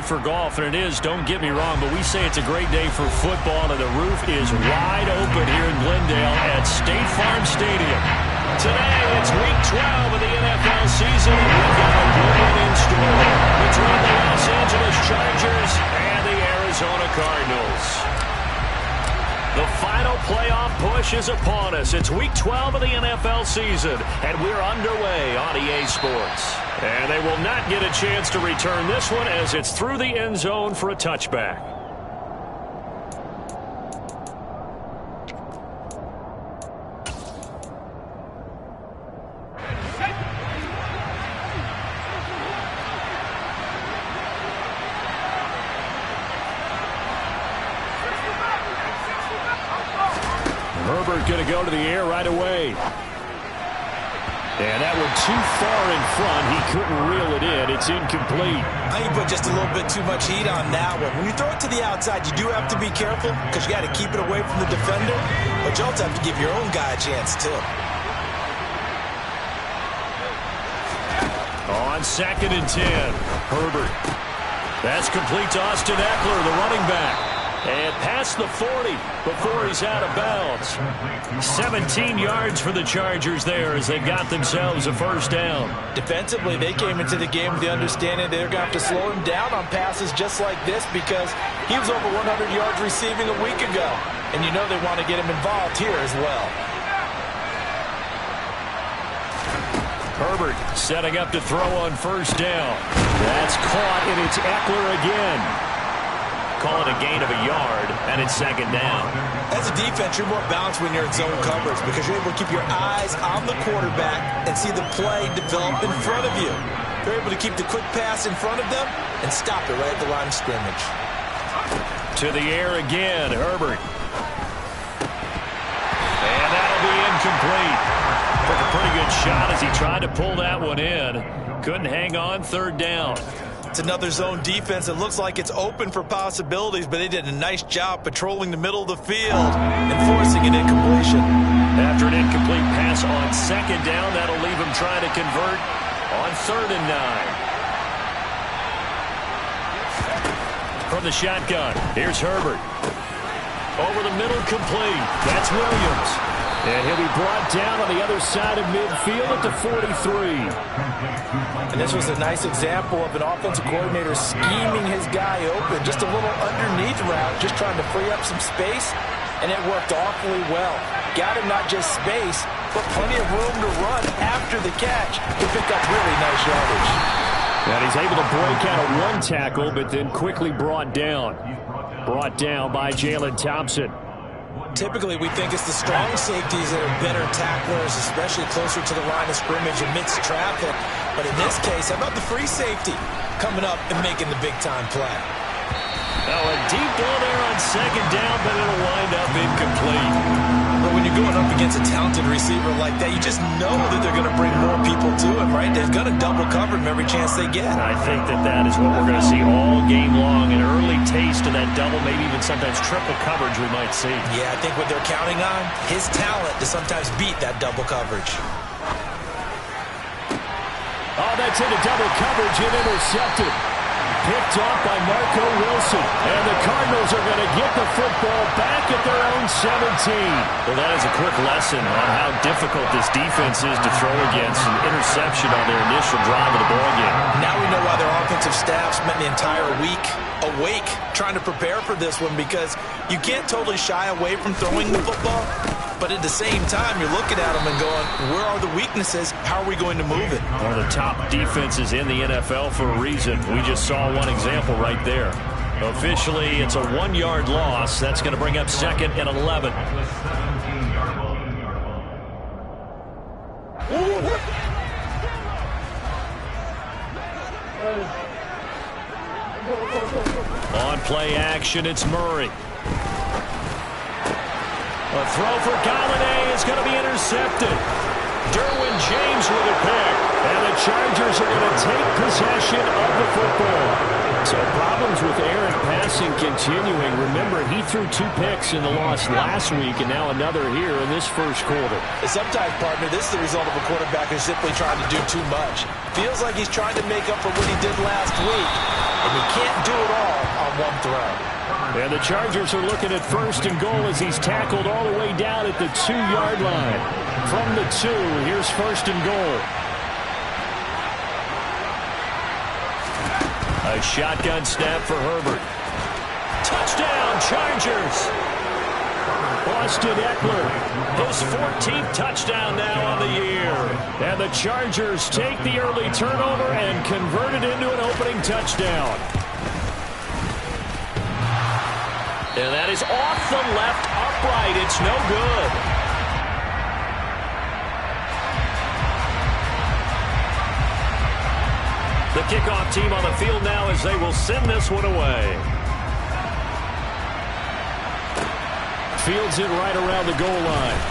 for golf, and it is, don't get me wrong, but we say it's a great day for football, and the roof is wide open here in Glendale at State Farm Stadium. Today, it's Week 12 of the NFL season, and we've got a good one in store between the Los Angeles Chargers and the Arizona Cardinals. The final playoff push is upon us. It's Week 12 of the NFL season, and we're underway on EA Sports. And they will not get a chance to return this one as it's through the end zone for a touchback. Herbert going to go to the air right away. And that one too far in front. He couldn't reel it in. It's incomplete. I think you put just a little bit too much heat on that one. When you throw it to the outside, you do have to be careful because you got to keep it away from the defender. But you also have to give your own guy a chance, too. On 2nd and 10, Herbert. That's complete to Austin Eckler, the running back. And past the 40 before he's out of bounds. 17 yards for the Chargers there as they got themselves a first down. Defensively, they came into the game with the understanding they're going to have to slow him down on passes just like this because he was over 100 yards receiving a week ago. And you know they want to get him involved here as well. Herbert setting up to throw on first down. That's caught, and it's Eckler again. Call it a gain of a yard, and it's 2nd down. As a defense, you're more balanced when you're in zone coverage because you're able to keep your eyes on the quarterback and see the play develop in front of you. You're able to keep the quick pass in front of them and stop it right at the line of scrimmage. To the air again, Herbert. And that'll be incomplete. Took a pretty good shot as he tried to pull that one in. Couldn't hang on, 3rd down. It's another zone defense. It looks like it's open for possibilities, but they did a nice job patrolling the middle of the field and forcing an incompletion. After an incomplete pass on 2nd down, that'll leave him trying to convert on 3rd and 9. From the shotgun, here's Herbert. Over the middle, complete. That's Williams. And he'll be brought down on the other side of midfield at the 43. And this was a nice example of an offensive coordinator scheming his guy open. Just a little underneath route, just trying to free up some space. And it worked awfully well. Got him not just space, but plenty of room to run after the catch to pick up really nice yardage. And he's able to break out of one tackle, but then quickly brought down. Brought down by Jalen Thompson. Typically, we think it's the strong safeties that are better tacklers, especially closer to the line of scrimmage amidst traffic. But in this case, how about the free safety coming up and making the big-time play? Now a deep ball there on 2nd down, but it'll wind up incomplete. But when you're going up against a talented receiver like that, you just know that they're going to bring more people to him, right? They're going to double cover him every chance they get. I think that is what we're going to see all game long. An early taste of that double, maybe even sometimes triple coverage we might see. Yeah, I think what they're counting on, his talent to sometimes beat that double coverage. Oh, that's into double coverage and intercepted. Picked off by Marco Wilson. And the Cardinals are going to get the football back at their own 17. Well, that is a quick lesson on how difficult this defense is to throw against. An interception on their initial drive of the ballgame. Now we know why their offensive staff spent the entire week awake trying to prepare for this one because you can't totally shy away from throwing the football. But at the same time, you're looking at them and going, where are the weaknesses? How are we going to move it? One of the top defenses in the NFL for a reason. We just saw one example right there. Officially, it's a 1-yard loss. That's going to bring up 2nd and 11. On play action, it's Murray. A throw for Galladay is going to be intercepted. Derwin James with a pick. And the Chargers are going to take possession of the football. So problems with errant passing continuing. Remember, he threw 2 picks in the loss last week and now another here in this first quarter. Sometimes, partner, this is the result of a quarterback who's simply trying to do too much. Feels like he's trying to make up for what he did last week. and you can't do it all on one throw. And the Chargers are looking at 1st and goal as he's tackled all the way down at the 2-yard line. From the 2, here's 1st and goal. A shotgun snap for Herbert. Touchdown, Chargers! Austin Eckler, his 14th touchdown now on the year. And the Chargers take the early turnover and convert it into an opening touchdown. And that is off the left upright. It's no good. The kickoff team on the field now as they will send this one away. Fields it right around the goal line.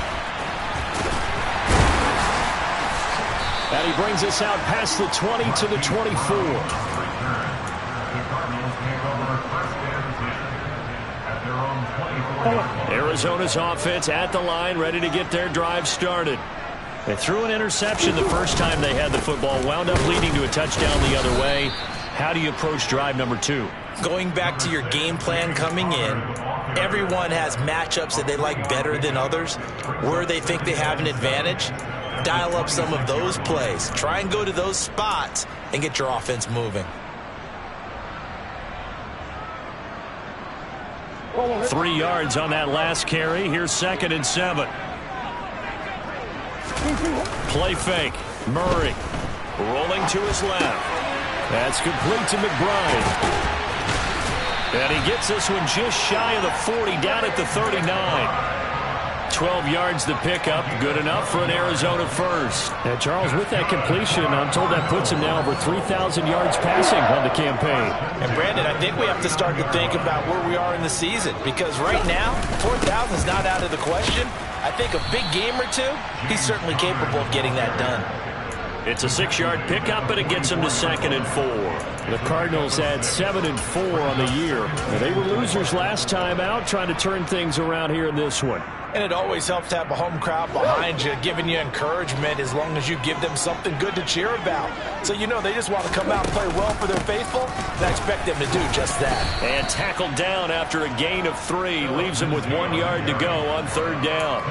And he brings us out past the 20 to the 24. Arizona's offense at the line, ready to get their drive started. They threw an interception the first time they had the football, wound up leading to a touchdown the other way. How do you approach drive number 2? Going back to your game plan coming in, everyone has matchups that they like better than others. Where they think they have an advantage, dial up some of those plays. Try and go to those spots and get your offense moving. 3 yards on that last carry. Here's 2nd and 7. Play fake. Murray rolling to his left. That's complete to McBride. And he gets this one just shy of the 40, down at the 39. 12 yards the pickup, good enough for an Arizona first. And Charles, with that completion, I'm told that puts him now over 3,000 yards passing on the campaign. And Brandon, I think we have to start to think about where we are in the season, because right now, 4,000 is not out of the question. I think a big game or two, he's certainly capable of getting that done. It's a 6-yard pickup, but it gets him to 2nd and 4. The Cardinals had 7 and 4 on the year. They were losers last time out, trying to turn things around here in this one. And it always helps to have a home crowd behind you, giving you encouragement as long as you give them something good to cheer about. So you know they just want to come out and play well for their faithful, and I expect them to do just that. And tackled down after a gain of 3, leaves him with 1 yard to go on 3rd down.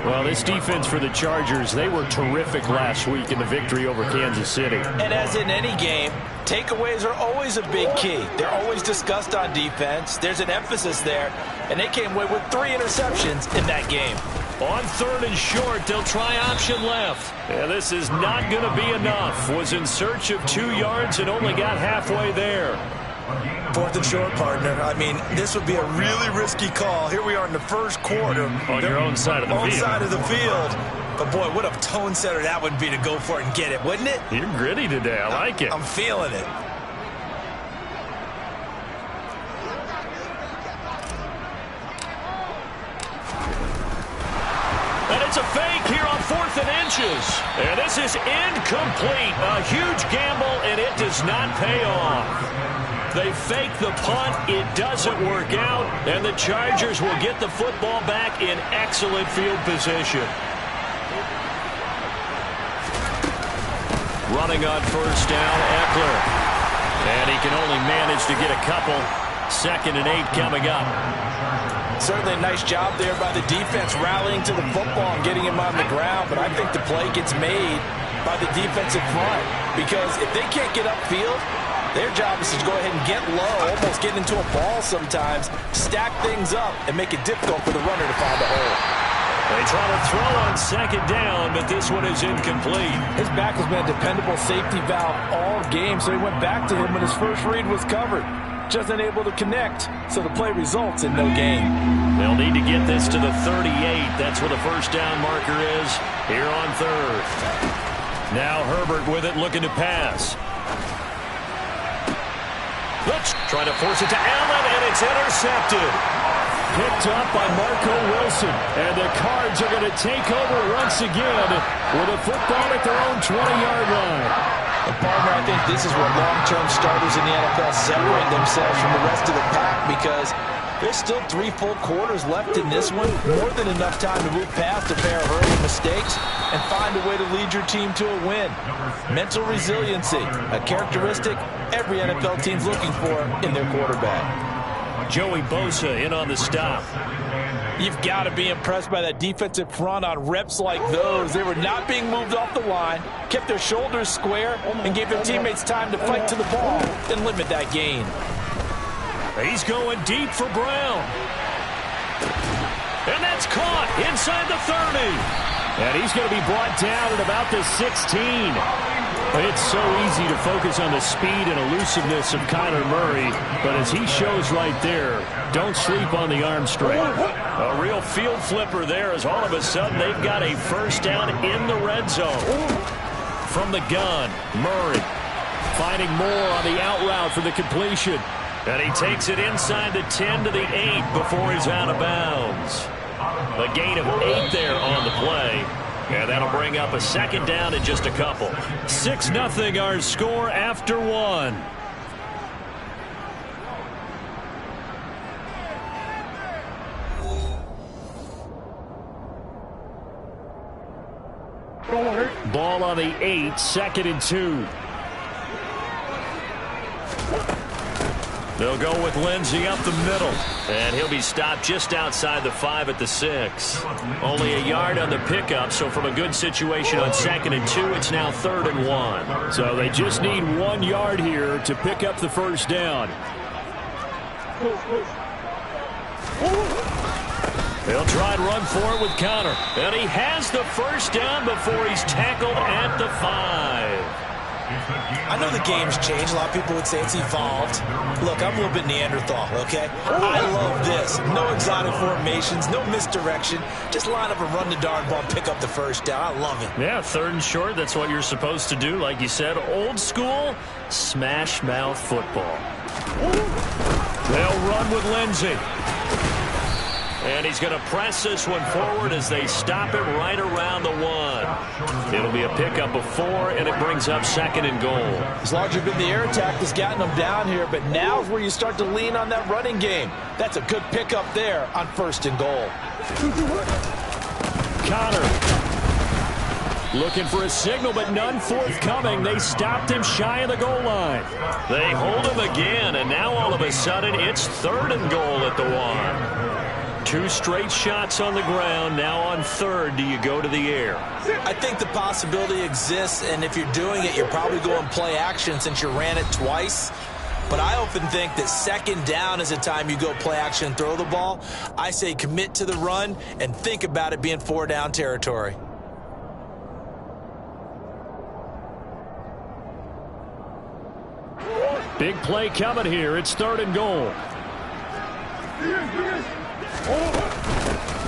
Well, this defense for the Chargers, they were terrific last week in the victory over Kansas City. And as in any game, takeaways are always a big key. They're always discussed on defense. There's an emphasis there, and they came away with 3 interceptions in that game. On 3rd and short, they'll try option left. And this is not going to be enough. Was in search of 2 yards and only got halfway there. 4th and short, partner. I mean, this would be a really risky call. Here we are in the first quarter. On your own side of the field. Own side of the field. But, boy, what a tone setter that would be to go for it and get it, wouldn't it? You're gritty today. I like it. I'm feeling it. And it's a fake here on 4th and inches. And this is incomplete. A huge gamble, and it does not pay off. They fake the punt. It doesn't work out. And the Chargers will get the football back in excellent field position. Running on 1st down, Eckler. And he can only manage to get a couple. 2nd and 8 coming up. Certainly a nice job there by the defense rallying to the football and getting him on the ground. But I think the play gets made by the defensive front, because if they can't get upfield, their job is to go ahead and get low, almost get into a ball sometimes, stack things up, and make it difficult for the runner to find a hole. They try to throw on 2nd down, but this one is incomplete. His back has been a dependable safety valve all game, so he went back to him when his first read was covered. Just unable to connect, so the play results in no gain. They'll need to get this to the 38. That's where the 1st down marker is here on 3rd. Now Herbert with it, looking to pass. Let's try to force it to Allen, and it's intercepted. Picked up by Marco Wilson. And the Cards are going to take over once again with a football at their own 20-yard line. And, partner, I think this is where long-term starters in the NFL separate themselves from the rest of the pack, because there's still 3 full quarters left in this one. More than enough time to move past a pair of early mistakes and find a way to lead your team to a win. Mental resiliency, a characteristic every NFL team's looking for in their quarterback. Joey Bosa in on the stop. You've got to be impressed by that defensive front on reps like those. They were not being moved off the line, kept their shoulders square, and gave their teammates time to fight to the ball and limit that gain. He's going deep for Brown. And that's caught inside the 30. And he's going to be brought down at about the 16. It's so easy to focus on the speed and elusiveness of Kyler Murray, but as he shows right there, don't sleep on the arm strength. A real field flipper there as all of a sudden they've got a first down in the red zone. From the gun, Murray finding more on the out route for the completion. And he takes it inside the 10 to the 8 before he's out of bounds. A gain of 8 there on the play. And that'll bring up a second down in just a couple. 6-0 our score after one. Ball on the 8, 2nd and 2. They'll go with Lindsey up the middle. And he'll be stopped just outside the 5 at the 6. Only a yard on the pickup, so from a good situation on 2nd and 2, it's now 3rd and 1. So they just need 1 yard here to pick up the first down. He'll try and run for it with Connor. And he has the first down before he's tackled at the 5. I know the game's changed. A lot of people would say it's evolved. Look, I'm a little bit Neanderthal, okay? I love this. No exotic formations, no misdirection. Just line up and run the darn ball, pick up the first down. I love it. Yeah, 3rd and short, that's what you're supposed to do. Like you said, old school, smash mouth football. They'll run with Lindsey. And he's going to press this one forward as they stop it right around the 1. It'll be a pickup of 4, and it brings up 2nd and goal. It's largely been the air attack that's gotten them down here, but now's where you start to lean on that running game. That's a good pickup there on 1st and goal. Connor looking for a signal, but none forthcoming. They stopped him shy of the goal line. They hold him again, and now all of a sudden it's 3rd and goal at the 1. 2 straight shots on the ground. Now on 3rd, do you go to the air? I think the possibility exists, and if you're doing it, you're probably going play action since you ran it twice. But I often think that 2nd down is the time you go play action and throw the ball. I say commit to the run and think about it being 4 down territory. Big play coming here. It's 3rd and goal.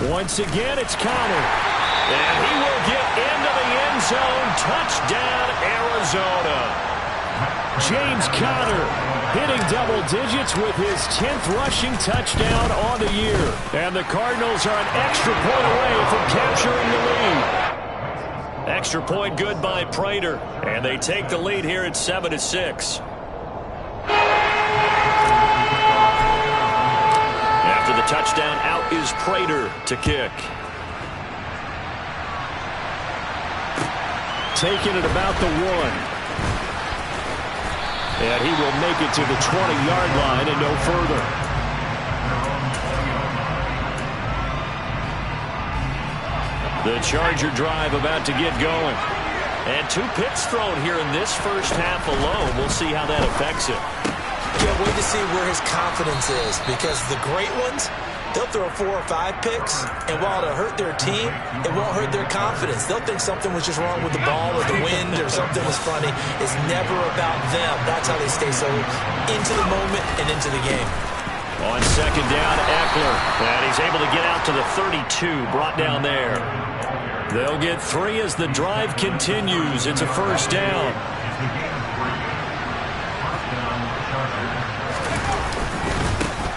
Once again, it's Connor. And he will get into the end zone. Touchdown, Arizona. James Conner hitting double digits with his 10th rushing touchdown on the year. And the Cardinals are an extra point away from capturing the lead. Extra point good by Prater. And they take the lead here at 7-6. The touchdown out is Prater to kick. Taking it about the 1. And he will make it to the 20-yard line and no further. The Charger drive about to get going. And 2 picks thrown here in this first half alone. We'll see how that affects it. Can't wait to see where his confidence is, because the great ones, they'll throw 4 or 5 picks, and while it'll hurt their team, it won't hurt their confidence. They'll think something was just wrong with the ball or the wind or something was funny. It's never about them. That's how they stay so into the moment and into the game. On 2nd down, Eckler, and he's able to get out to the 32, brought down there. They'll get 3 as the drive continues. It's a first down.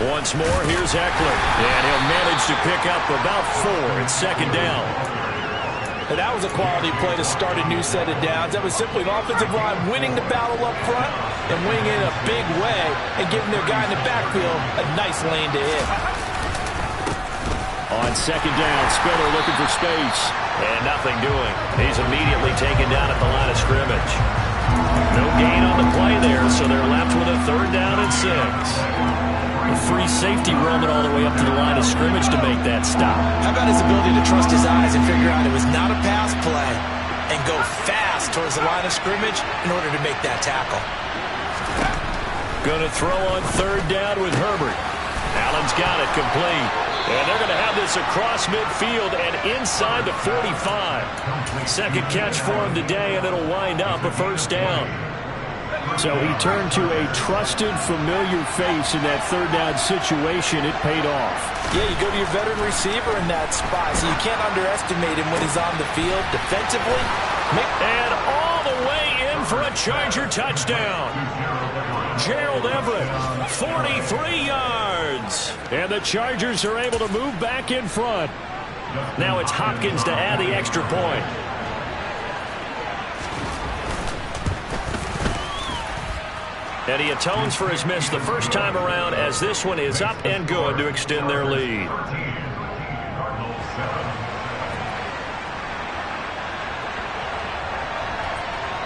Once more, here's Eckler. And he'll manage to pick up about 4. It's 2nd down. And that was a quality play to start a new set of downs. That was simply an offensive line winning the battle up front and winning it in a big way and giving their guy in the backfield a nice lane to hit. On 2nd down, Spiller looking for space. And nothing doing. He's immediately taken down at the line of scrimmage. No gain on the play there, so they're left with a 3rd down and 6. A free safety roaming all the way up to the line of scrimmage to make that stop. How about his ability to trust his eyes and figure out it was not a pass play and go fast towards the line of scrimmage in order to make that tackle. Going to throw on 3rd down with Herbert. Allen's got it complete. And they're going to have this across midfield and inside the 45. 2nd catch for him today, and it'll wind up a 1st down. So he turned to a trusted, familiar face in that 3rd down situation. It paid off. Yeah, you go to your veteran receiver in that spot, so you can't underestimate him when he's on the field defensively. And all the way in for a Charger touchdown. Gerald Everett, 43 yards. And the Chargers are able to move back in front. Now it's Hopkins to add the extra point. And he atones for his miss the first time around, as this one is up and good to extend their lead.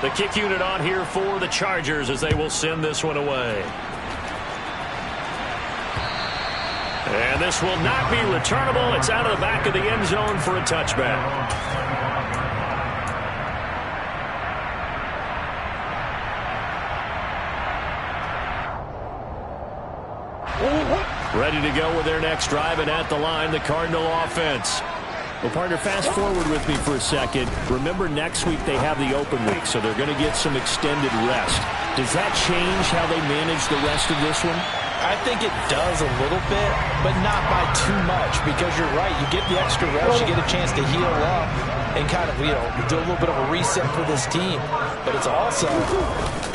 The kick unit on here for the Chargers as they will send this one away. And this will not be returnable. It's out of the back of the end zone for a touchback. Ready to go with their next drive, and at the line, the Cardinal offense. Well, partner, fast forward with me for a second. Remember, next week they have the open week, so they're going to get some extended rest. Does that change how they manage the rest of this one? I think it does a little bit, but not by too much, because you're right. You get the extra rest, you get a chance to heal up and kind of, do a little bit of a reset for this team. But it's also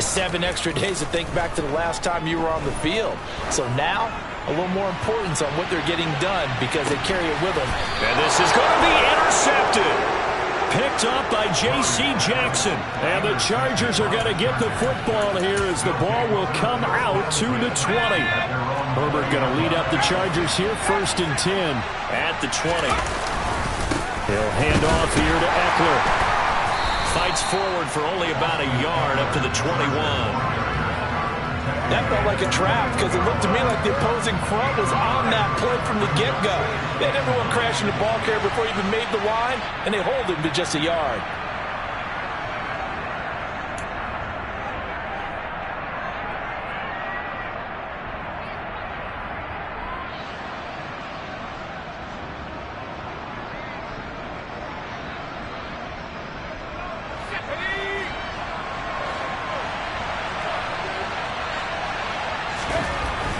7 extra days to think back to the last time you were on the field. So now, a little more importance on what they're getting done because they carry it with them. And this is going to be intercepted. Picked up by J.C. Jackson. And the Chargers are going to get the football here as the ball will come out to the 20. Herbert going to lead up the Chargers here, 1st and 10 at the 20. He'll hand off here to Eckler. Fights forward for only about a yard up to the 21. That felt like a trap because it looked to me like the opposing front was on that play from the get-go. They had everyone crashing the ball carrier before he even made the line, and they hold him to just a yard.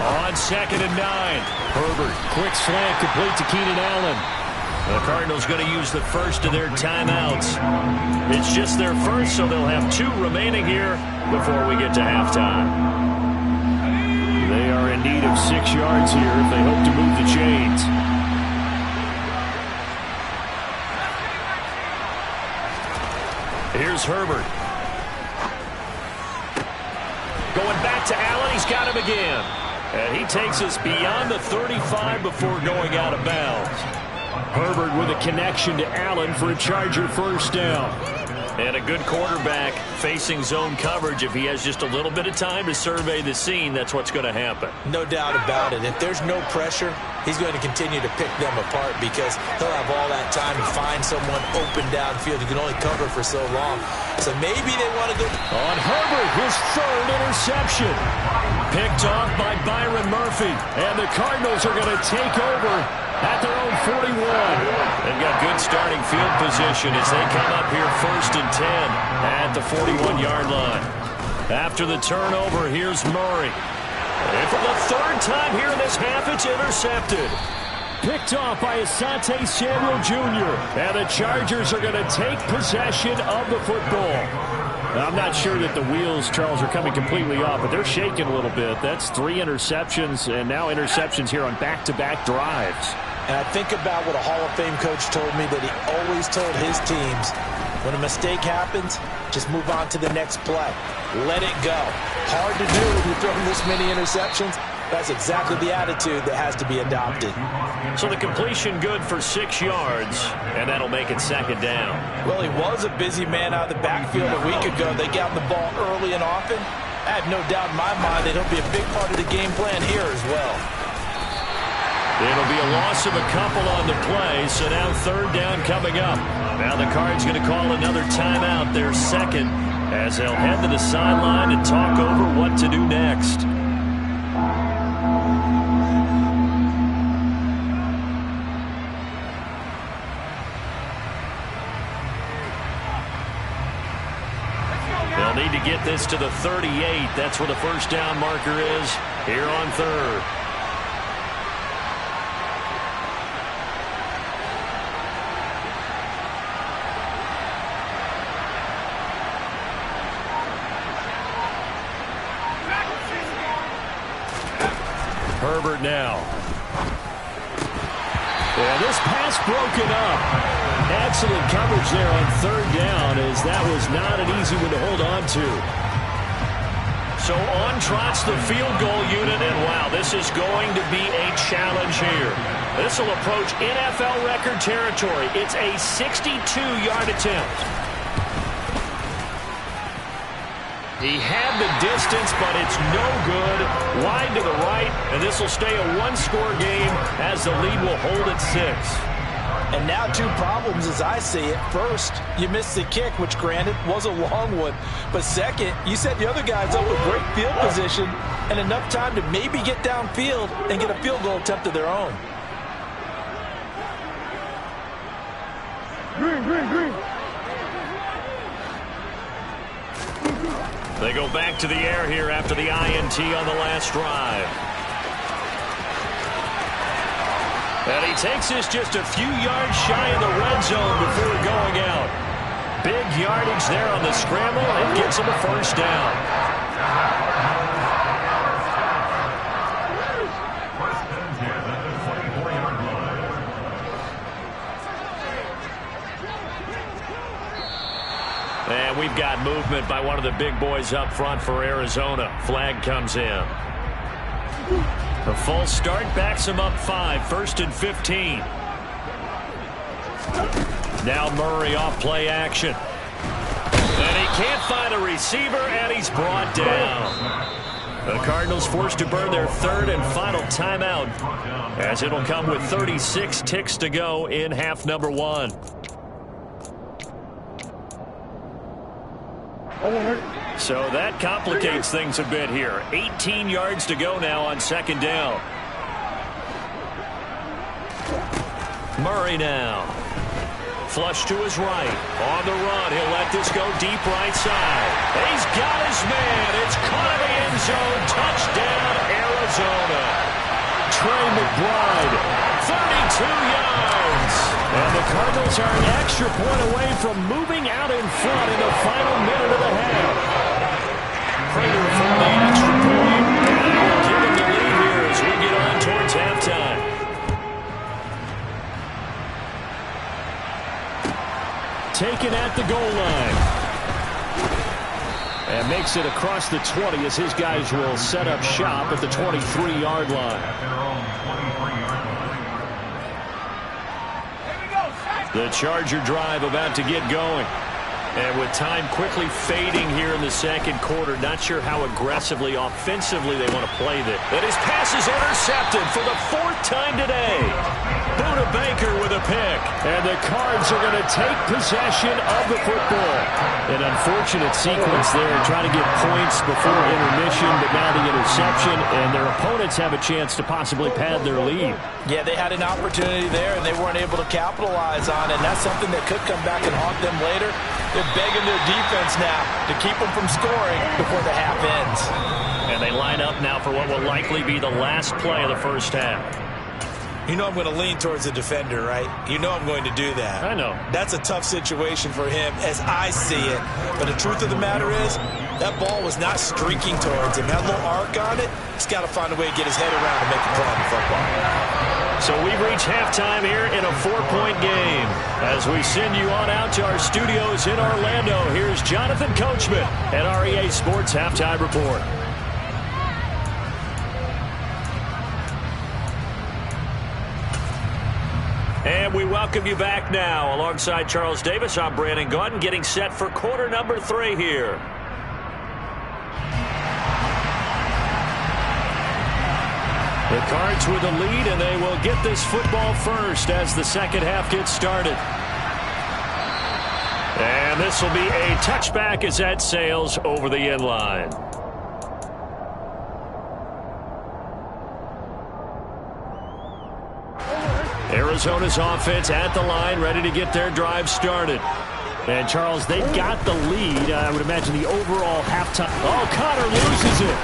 On 2nd and 9. Herbert, quick slant complete to Keenan Allen. The Cardinals going to use the first of their timeouts. It's just their first, so they'll have 2 remaining here before we get to halftime. They are in need of 6 yards here if they hope to move the chains. Here's Herbert. Going back to Allen. He's got him again. And he takes us beyond the 35 before going out of bounds. Herbert with a connection to Allen for a Charger 1st down. And a good quarterback facing zone coverage. If he has just a little bit of time to survey the scene, that's what's going to happen. No doubt about it. If there's no pressure, he's going to continue to pick them apart because he'll have all that time to find someone open downfield. He can only cover for so long. So maybe they want to go on Herbert, his 3rd interception. Picked off by Byron Murphy. And the Cardinals are going to take over at their own 41. They've got good starting field position as they come up here 1st and 10 at the 41-yard line. After the turnover, here's Murray. And for the 3rd time here in this half, it's intercepted. Picked off by Asante Samuel Jr. And the Chargers are going to take possession of the football. Now, I'm not sure that the wheels, Charles, are coming completely off, but they're shaking a little bit. That's 3 interceptions, and now interceptions here on back-to-back drives. And I think about what a Hall of Fame coach told me that he always told his teams, when a mistake happens, just move on to the next play. Let it go. Hard to do when you're throwing this many interceptions, That's exactly the attitude that has to be adopted. So the completion good for 6 yards, and that'll make it second down. Well, he was a busy man out of the backfield a week ago. They got the ball early and often. I have no doubt in my mind that he'll be a big part of the game plan here as well. It'll be a loss of a couple on the play, so now third down coming up. Now the Cards going to call another timeout, their second, as they'll head to the sideline and talk over what to do next. They'll need to get this to the 38. That's where the first down marker is here on third. Herbert now. Yeah, this pass broken up. Excellent coverage there on third down, as that was not an easy one to hold on to. So on trots the field goal unit, and wow, this is going to be a challenge here. This will approach NFL record territory. It's a 62-yard attempt. He had the distance, but it's no good. Wide to the right, and this will stay a one-score game as the lead will hold at 6. And now 2 problems as I see it. First, you missed the kick, which granted was a long one. But second, you set the other guys up with great field position and enough time to maybe get downfield and get a field goal attempt of their own. Green. They go back to the air here after the INT on the last drive. And he takes this just a few yards shy of the red zone before going out. Big yardage there on the scramble, and gets him a first down. And we've got movement by one of the big boys up front for Arizona. Flag comes in. A false start backs him up 5, 1st and 15. Now Murray off play action. And he can't find a receiver, and he's brought down. The Cardinals forced to burn their third and final timeout, as it'll come with 36 ticks to go in half number 1. So that complicates things a bit here. 18 yards to go now on second down. Murray now. Flush to his right. On the run. He'll let this go deep right side. He's got his man. It's caught in the end zone. Touchdown, Arizona. Trey McBride, 32 yards. And the Cardinals are an extra point away from moving out in front in the final minute of the half. Prater for the extra point. And we'll give him the lead here as we get on towards halftime. Taken at the goal line. And makes it across the 20 as his guys will set up shop at the 23-yard line. The Charger drive about to get going. And with time quickly fading here in the second quarter, not sure how aggressively, offensively they want to play this. And his pass is intercepted for the 4th time today. Buda Baker with a pick. And the Cards are going to take possession of the football. An unfortunate sequence there, trying to get points before intermission, but now the interception, and their opponents have a chance to possibly pad their lead. Yeah, they had an opportunity there, and they weren't able to capitalize on it. And that's something that could come back and haunt them later. They're begging their defense now to keep them from scoring before the half ends. And they line up now for what will likely be the last play of the first half. You know I'm going to lean towards the defender, right? You know I'm going to do that. I know. That's a tough situation for him as I see it. But the truth of the matter is, that ball was not streaking towards him. Had a little arc on it. He's got to find a way to get his head around and make a play on the football. So we've reached halftime here in a 4-point game. As we send you on out to our studios in Orlando, here's Jonathan Coachman at REA Sports Halftime Report. And we welcome you back now. Alongside Charles Davis, I'm Brandon Gaudin, getting set for quarter number 3 here. The Cards with the lead, and they will get this football first as the second half gets started. And this will be a touchback as that sails over the end line. Arizona's offense at the line, ready to get their drive started. And, Charles, they've got the lead. I would imagine the overall halftime. Oh, Connor loses it.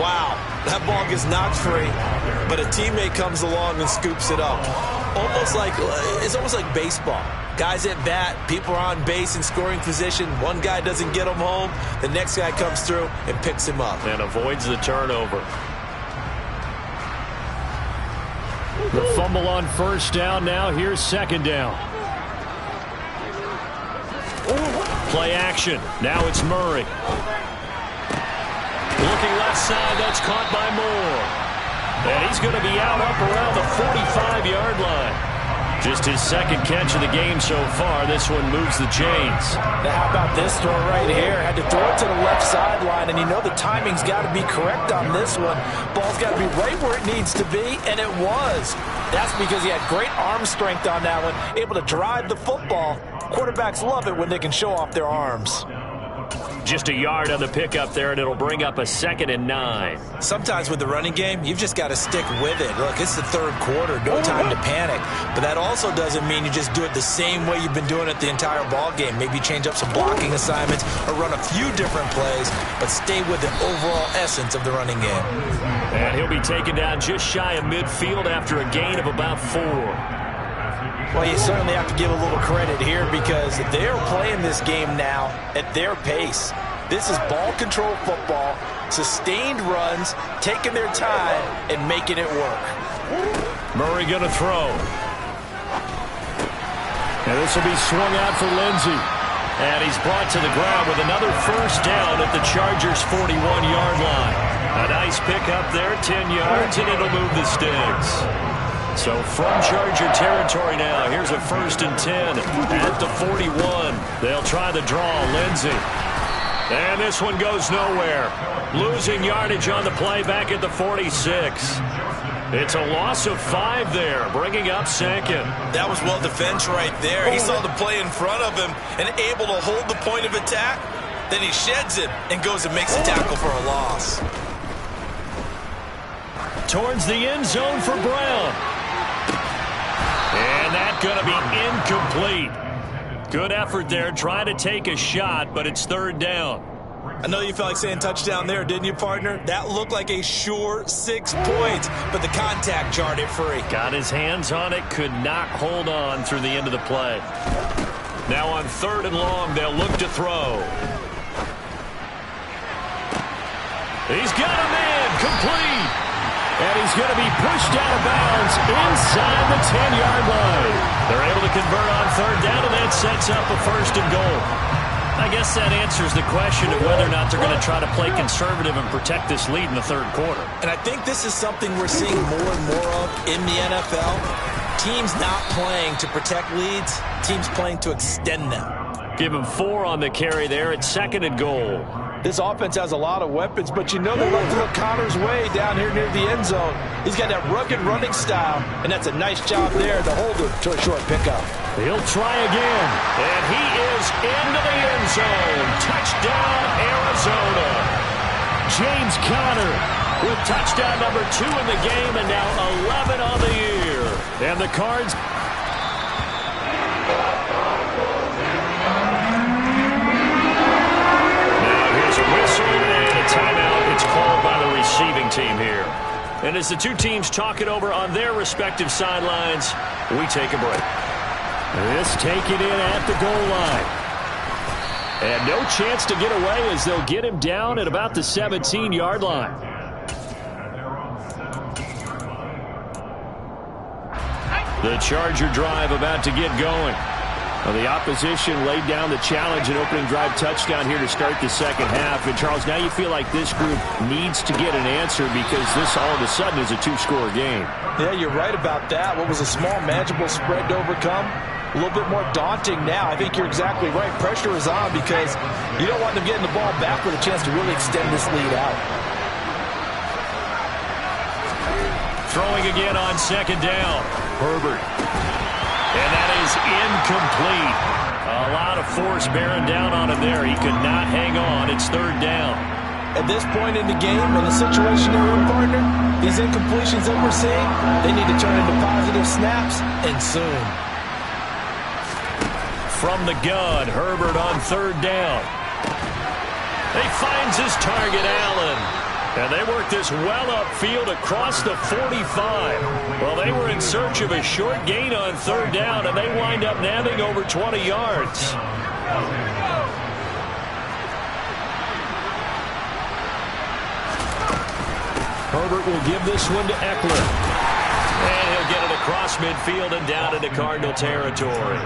Wow, that ball gets knocked free, but a teammate comes along and scoops it up. It's almost like baseball. Guys at bat, people are on base in scoring position. One guy doesn't get him home. The next guy comes through and picks him up. And avoids the turnover. The fumble on first down now. Here's second down. Play action. Now it's Murray. Looking left side. That's caught by Moore. And he's going to be out up around the 45-yard line. Just his second catch of the game so far. This one moves the chains. Now how about this throw right here? Had to throw it to the left sideline, and you know the timing's got to be correct on this one. Ball's got to be right where it needs to be, and it was. That's because he had great arm strength on that one, able to drive the football. Quarterbacks love it when they can show off their arms. Just a yard on the pickup there, and it'll bring up a 2nd and 9. Sometimes with the running game, you've just got to stick with it. Look, it's the third quarter, no time to panic. But that also doesn't mean you just do it the same way you've been doing it the entire ball game. Maybe change up some blocking assignments or run a few different plays, but stay with the overall essence of the running game. And he'll be taken down just shy of midfield after a gain of about 4. Well, you certainly have to give a little credit here because they're playing this game now at their pace. This is ball control football, sustained runs, taking their time and making it work. Murray going to throw. And this will be swung out for Lindsey. And he's brought to the ground with another first down at the Chargers' 41-yard line. A nice pickup there, 10 yards, and it'll move the sticks. So from Charger territory now, here's a 1st and 10 at the 41. They'll try the draw, Lindsey. And this one goes nowhere. Losing yardage on the play back at the 46. It's a loss of 5 there, bringing up 2nd. That was well defense right there. He saw the play in front of him and able to hold the point of attack. Then he sheds it and goes and makes a tackle for a loss. Towards the end zone for Brown. And that's going to be incomplete. Good effort there, trying to take a shot, but it's 3rd down. I know you felt like saying touchdown there, didn't you, partner? That looked like a sure 6 points, but the contact jarred it free. Got his hands on it, could not hold on through the end of the play. Now on 3rd and long, they'll look to throw. He's got a man, complete. And he's going to be pushed out of bounds inside the 10-yard line. They're able to convert on 3rd down, and that sets up a 1st and goal. I guess that answers the question of whether or not they're going to try to play conservative and protect this lead in the 3rd quarter. And I think this is something we're seeing more and more of in the NFL. Teams not playing to protect leads, teams playing to extend them. Give him 4 on the carry there at 2nd and goal. This offense has a lot of weapons, but you know they like to look Connor's way down here near the end zone. He's got that rugged running style, and that's a nice job there to hold it to a short pickup. He'll try again, and he is into the end zone. Touchdown, Arizona. James Conner with touchdown number 2 in the game, and now 11 on the year. And the Cards... Timeout. It's called by the receiving team here. And as the two teams talk it over on their respective sidelines, we take a break. This taken in at the goal line. And no chance to get away as they'll get him down at about the 17-yard line. The Charger drive about to get going. Well, the opposition laid down the challenge and opening drive touchdown here to start the second half. And, Charles, now you feel like this group needs to get an answer because this all of a sudden is a two-score game. Yeah, you're right about that. What was a small, manageable spread to overcome, a little bit more daunting now. I think you're exactly right. Pressure is on because you don't want them getting the ball back with a chance to really extend this lead out. Throwing again on second down. Herbert. And that is incomplete. A lot of force bearing down on him there. He could not hang on. It's third down. At this point in the game, in the situation they're in, partner, these incompletions that we're seeing, they need to turn into positive snaps, and soon. From the gun, Herbert on third down. He finds his target, Allen. And they work this well upfield across the 45. Well, they were in search of a short gain on third down, and they wind up nabbing over 20 yards. Herbert will give this one to Eckler. And he'll get it across midfield and down into Cardinal territory.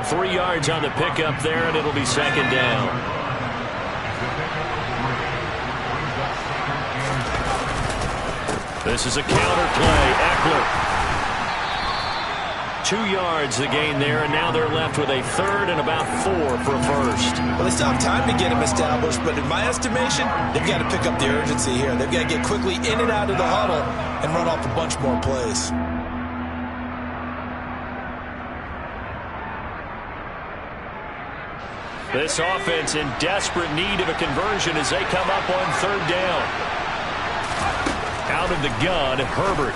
3 yards on the pickup there, and it'll be second down. This is a counter play. Eckler. 2 yards the gain there, and now they're left with a third and about 4 for a first. Well, they still have time to get him established, but in my estimation, they've got to pick up the urgency here. They've got to get quickly in and out of the huddle and run off a bunch more plays. This offense in desperate need of a conversion as they come up on third down. Out of the gun, Herbert.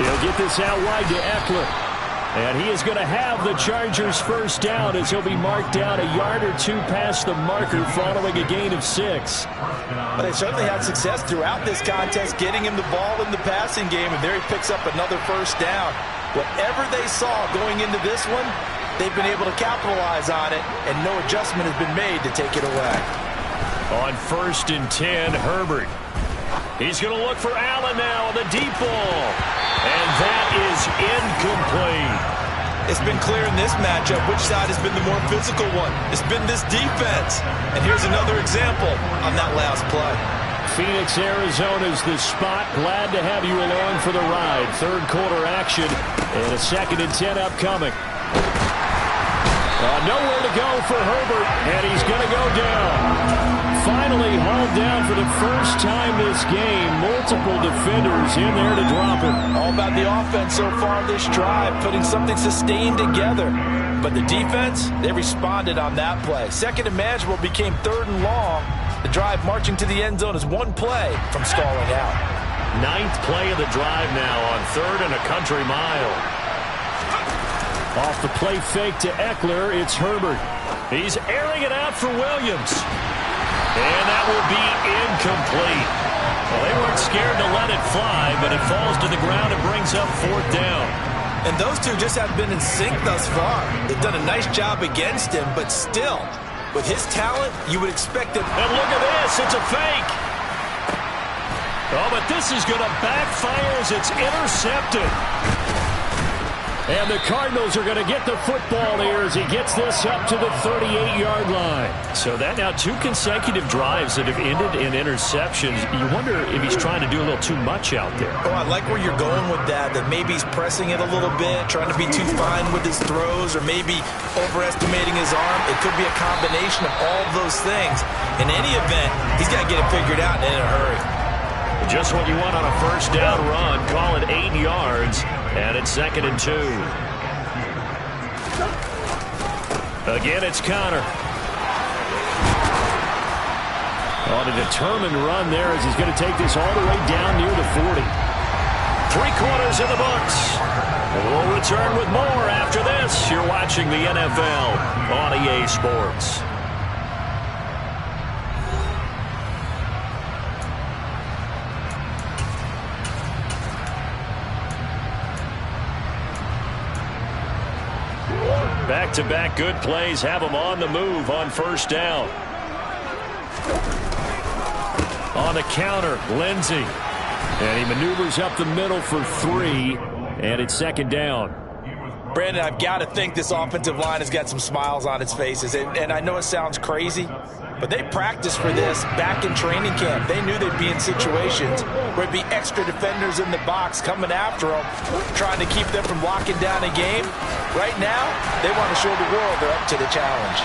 He'll get this out wide to Eckler. And he is going to have the Chargers first down as he'll be marked down a yard or two past the marker following a gain of 6. But they certainly had success throughout this contest, getting him the ball in the passing game, and there he picks up another first down. Whatever they saw going into this one, they've been able to capitalize on it, and no adjustment has been made to take it away. On 1st and 10, Herbert. He's going to look for Allen now on the deep ball. And that is incomplete. It's been clear in this matchup which side has been the more physical one. It's been this defense. And here's another example on that last play. Phoenix, Arizona's the spot. Glad to have you along for the ride. Third quarter action and a 2nd and 10 upcoming. Nowhere to go for Herbert, and he's going to go down. Finally hauled down for the first time this game. Multiple defenders in there to drop him. All about the offense so far this drive, putting something sustained together. But the defense, they responded on that play. 2nd and manageable became 3rd and long. The drive marching to the end zone is 1 play from stalling out. 9th play of the drive now on 3rd and a country mile. Off the play fake to Eckler, it's Herbert. He's airing it out for Williams. And that will be incomplete. Well, they weren't scared to let it fly, but it falls to the ground and brings up 4th down. And those two just have been in sync thus far. They've done a nice job against him, but still, with his talent, you would expect him. And look at this, it's a fake. Oh, but this is going to backfire as it's intercepted. And the Cardinals are going to get the football here as he gets this up to the 38-yard line. So that now 2 consecutive drives that have ended in interceptions. You wonder if he's trying to do a little too much out there. Oh, I like where you're going with that maybe he's pressing it a little bit, trying to be too fine with his throws, or maybe overestimating his arm. It could be a combination of all of those things. In any event, he's got to get it figured out and in a hurry. Just what you want on a first down run. Call it 8 yards. And it's 2nd and 2. Again, it's Connor. On a determined run there as he's going to take this all the way down near the 40. 3 quarters in the books. We'll return with more after this. You're watching the NFL on EA Sports. Back-to-back good plays have him on the move on first down. On the counter, Lindsey. And he maneuvers up the middle for 3, and it's 2nd down. Brandon, I've got to think this offensive line has got some smiles on its faces. And I know it sounds crazy, but they practiced for this back in training camp. They knew they'd be in situations where it'd be extra defenders in the box coming after them, trying to keep them from locking down a game. Right now, they want to show the world they're up to the challenge.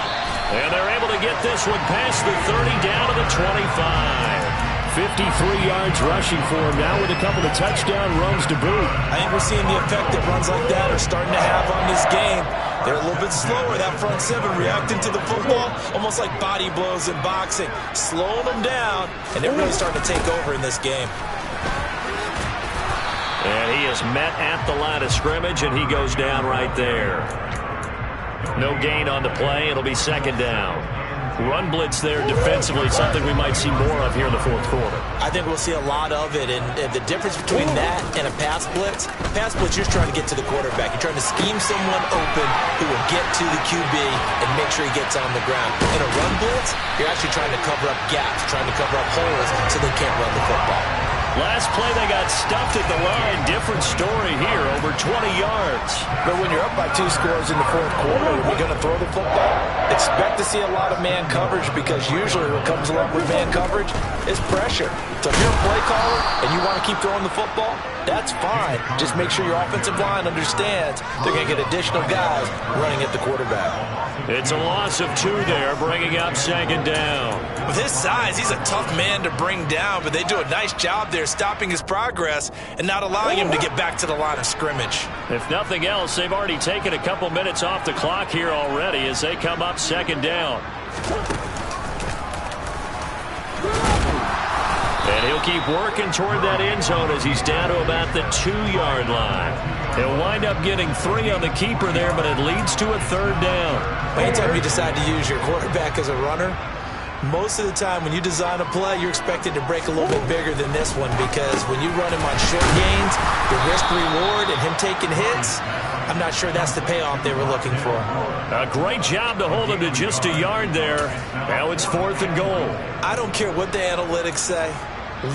And they're able to get this one past the 30 down to the 25. 53 yards rushing for him now with a couple of touchdown runs to boot. I think we're seeing the effect that runs like that are starting to have on this game. They're a little bit slower, that front seven, reacting to the football, almost like body blows in boxing, slowing them down, and they're really starting to take over in this game. And he is met at the line of scrimmage, and he goes down right there. No gain on the play. It'll be second down. Run blitz there defensively, something we might see more of here in the fourth quarter. I think we'll see a lot of it, and the difference between that and a pass blitz, you're just trying to get to the quarterback. You're trying to scheme someone open who will get to the QB and make sure he gets on the ground. In a run blitz, you're actually trying to cover up gaps, trying to cover up holes so they can't run the football. Last play, they got stuffed at the line. Different story here, over 20 yards. But when you're up by 2 scores in the fourth quarter, when you're going to throw the football, expect to see a lot of man coverage, because usually what comes along with man coverage is pressure. So if you're a play caller and you want to keep throwing the football, that's fine. Just make sure your offensive line understands they're going to get additional guys running at the quarterback. It's a loss of 2 there, bringing up second down. With his size, he's a tough man to bring down, but they do a nice job there stopping his progress and not allowing him to get back to the line of scrimmage. If nothing else, they've already taken a couple minutes off the clock here already as they come up second down. And he'll keep working toward that end zone as he's down to about the 2-yard line. He'll wind up getting 3 on the keeper there, but it leads to a third down. Anytime you decide to use your quarterback as a runner, most of the time when you design a play, you're expected to break a little bit bigger than this one, because when you run him on short gains, the risk-reward and him taking hits, I'm not sure that's the payoff they were looking for. A great job to hold him to just a yard there. Now it's 4th and goal. I don't care what the analytics say.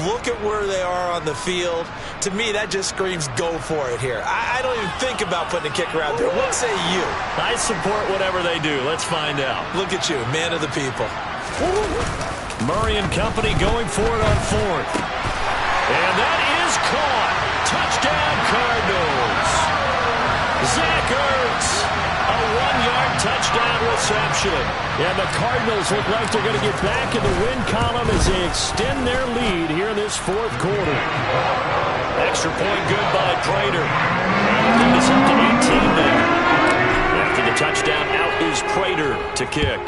Look at where they are on the field. To me, that just screams go for it here. I don't even think about putting a kicker out there. What say you? I support whatever they do. Let's find out. Look at you, man of the people. Murray and company going for it on 4th. And that is caught. Touchdown, Cardinals. Zach Ertz, a 1-yard touchdown reception. And the Cardinals look like they're going to get back in the win column as they extend their lead here in this fourth quarter. Extra point good by Prater. Lead is up to 18 now. After the touchdown, out is Prater to kick.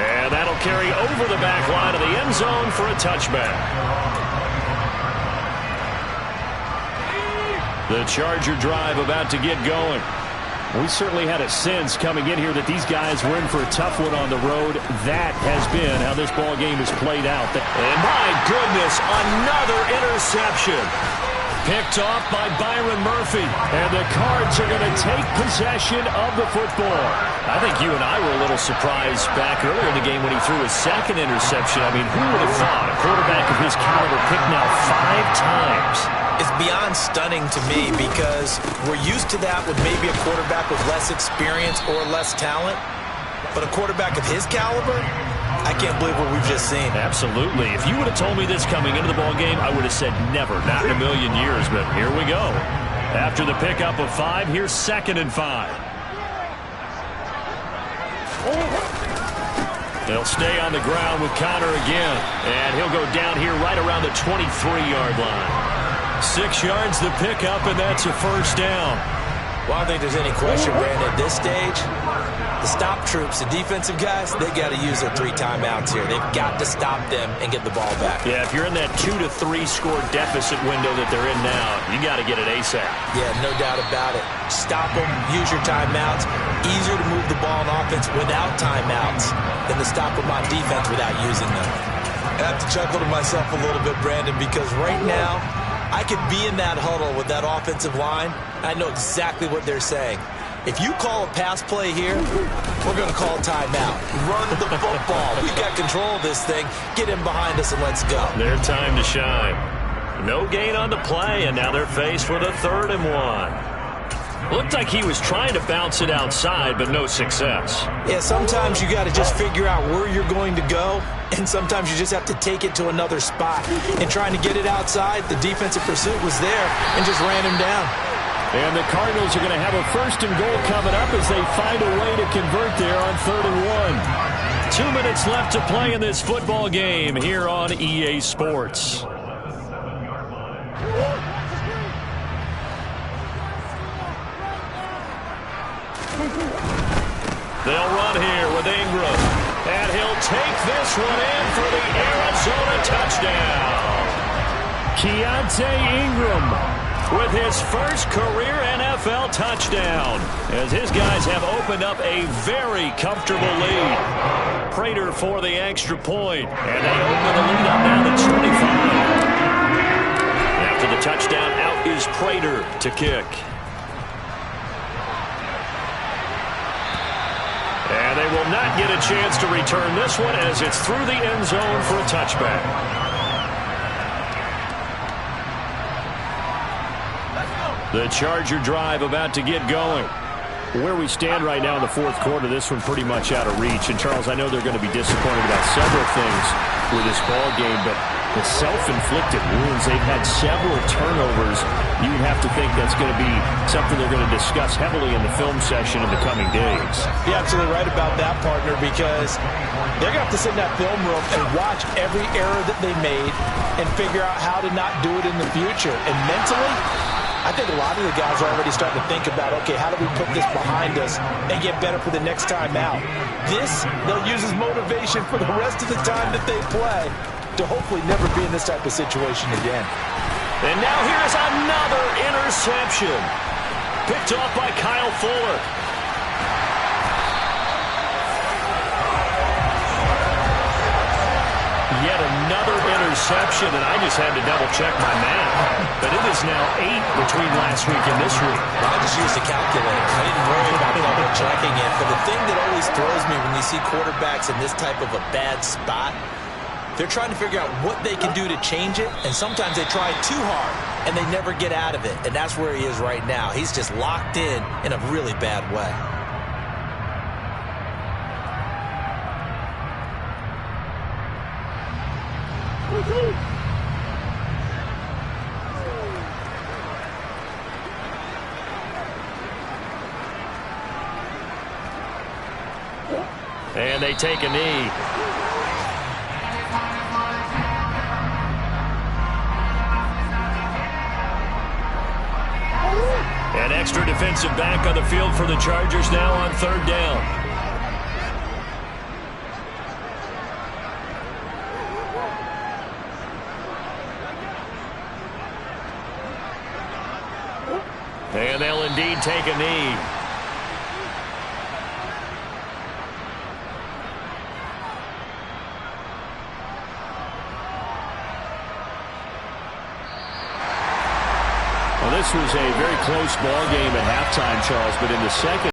And that'll carry over the back line of the end zone for a touchback. The Charger drive about to get going. We certainly had a sense coming in here that these guys were in for a tough one on the road. That has been how this ball game has played out. And my goodness, another interception. Picked off by Byron Murphy. And the Cards are going to take possession of the football. I think you and I were a little surprised back earlier in the game when he threw his second interception. I mean, who would have thought a quarterback of his caliber picked now 5 times? It's beyond stunning to me, because we're used to that with maybe a quarterback with less experience or less talent. But a quarterback of his caliber, I can't believe what we've just seen. Absolutely. If you would have told me this coming into the ball game, I would have said never, not in a million years. But here we go. After the pickup of 5, here's 2nd and 5. They'll stay on the ground with Connor again. And he'll go down here right around the 23-yard line. 6 yards the pickup, and that's a first down. Well, I don't think there's any question, Brandon, at this stage, the stop troops, the defensive guys, they got to use their 3 timeouts here. They've got to stop them and get the ball back. Yeah, if you're in that 2 to 3 score deficit window that they're in now, you got to get it ASAP. Yeah, no doubt about it. Stop them, use your timeouts. Easier to move the ball on offense without timeouts than to stop them on defense without using them. I have to chuckle to myself a little bit, Brandon, because right now, I could be in that huddle with that offensive line. I know exactly what they're saying. If you call a pass play here, we're going to call timeout. Run the football. We've got control of this thing. Get in behind us and let's go. Their time to shine. No gain on the play, and now they're faced with a 3rd and 1. Looked like he was trying to bounce it outside, but no success. Yeah, sometimes you got to just figure out where you're going to go, and sometimes you just have to take it to another spot. And trying to get it outside, the defensive pursuit was there and just ran him down. And the Cardinals are going to have a 1st and goal coming up as they find a way to convert there on 3rd and 1. 2 minutes left to play in this football game here on EA Sports. They'll run here with Ingram. And he'll take this one in for the Arizona touchdown. Keontae Ingram with his first career NFL touchdown, as his guys have opened up a very comfortable lead. Prater for the extra point, and they open the lead up now to 25. After the touchdown, out is Prater to kick. And they will not get a chance to return this one as it's through the end zone for a touchback. The Charger drive about to get going. Where we stand right now in the 4th quarter, this one pretty much out of reach. And, Charles, I know they're going to be disappointed about several things with this ball game, but the self-inflicted wounds, they've had several turnovers. You would have to think that's going to be something they're going to discuss heavily in the film session in the coming days. You're absolutely right about that, partner, because they're going to have to sit in that film room and watch every error that they made and figure out how to not do it in the future. And mentally, I think a lot of the guys are already starting to think about, okay, how do we put this behind us and get better for the next time out? This, they'll use as motivation for the rest of the time that they play to hopefully never be in this type of situation again. And now here's another interception. Picked off by Kyle Fuller. Yet another interception, and I just had to double-check my math. But it is now 8 between last week and this week. I just used a calculator. I didn't worry about double-checking it. But the thing that always throws me when you see quarterbacks in this type of a bad spot, they're trying to figure out what they can do to change it, and sometimes they try too hard, and they never get out of it. And that's where he is right now. He's just locked in a really bad way. And they take a knee. An extra defensive back on the field for the Chargers now on 3rd down. And they'll indeed take a knee. Well, this was a very close ball game at halftime, Charles, but in the second